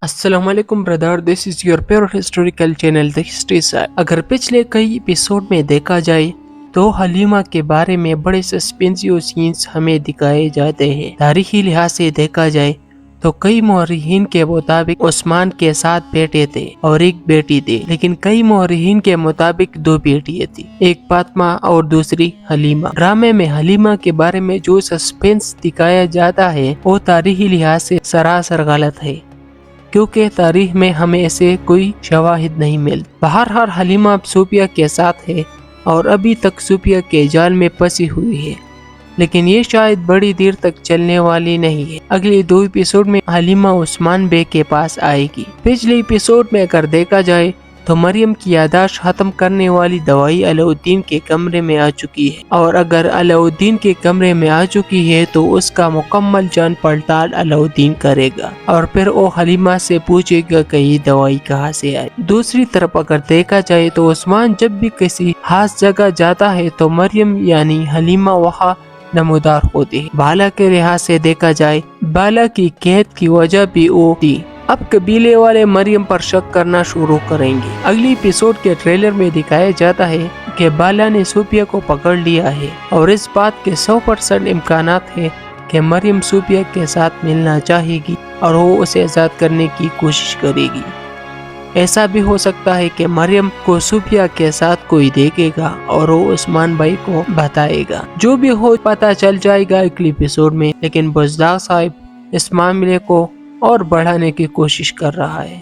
السلام علیکم برادر، this is your favourite historical channel the history side. اگر پچھلے کئی ایپیسوڈ میں دیکھا جائے تو حلیمہ کے بارے میں بڑے سسپینسیو سینز ہمیں دکھائے جاتے ہیں۔ تاریخی لحاظ سے دیکھا جائے تو کئی مورخین کے مطابق عثمان کے 7 بیٹے تھے اور ایک بیٹی تھی، لیکن کئی مورخین کے مطابق 2 بیٹیاں تھیں، ایک فاطمہ اور دوسری حلیمہ۔ ڈرامے میں حلیمہ کے بارے میں جو سسپینس دکھایا جاتا ہے وہ تاریخی لحاظ سے سراسر غلط ہے، کیونکہ تاریخ میں ہمیں ایسے کوئی شواہد نہیں ملتے۔ بہرحال حلیمہ اب صوفیہ کے ساتھ ہے اور ابھی تک صوفیہ کے جال میں پھنسی ہوئی ہے، لیکن یہ شاید بڑی دیر تک چلنے والی نہیں ہے۔ اگلے 2 ایپیسوڈ میں حلیمہ عثمان بے کے پاس آئے گی۔ پچھلے ایپیسوڈ میں اگر دیکھا جائے تو مریم کی یادداشت ختم کرنے والی دوائی علاؤالدین کے کمرے میں آ چکی ہے، اور اگر علاؤالدین کے کمرے میں آ چکی ہے تو اس کا مکمل جان پڑتال علاؤالدین کرے گا، اور پھر وہ حلیمہ سے پوچھے گا کہ یہ دوائی کہاں سے آئی۔ دوسری طرف اگر دیکھا جائے تو عثمان جب بھی کسی خاص جگہ جاتا ہے تو مریم یعنی حلیمہ وہاں نمودار ہوتی ہے۔ بالا کے لحاظ سے دیکھا جائے بالا کی قید کی وجہ بھی وہ تھی۔ اب قبیلے والے مریم پر شک کرنا شروع کریں گے۔ اگلی ایپیسوڈ کے ٹریلر میں دکھایا جاتا ہے کہ بالا نے صوفیہ کو پکڑ لیا ہے، اور اس بات کے 100% امکانات ہے کہ مریم صوفیہ کے ساتھ ملنا چاہے گی اور وہ اسے آزاد کرنے کی کوشش کرے گی۔ ایسا بھی ہو سکتا ہے کہ مریم کو صوفیہ کے ساتھ کوئی دیکھے گا اور وہ عثمان بھائی کو بتائے گا۔ جو بھی ہو پتہ چل جائے گا اگلی ایپیسوڈ میں، لیکن بزدار صاحب اس معاملے کو اور بڑھانے کی کوشش کر رہا ہے۔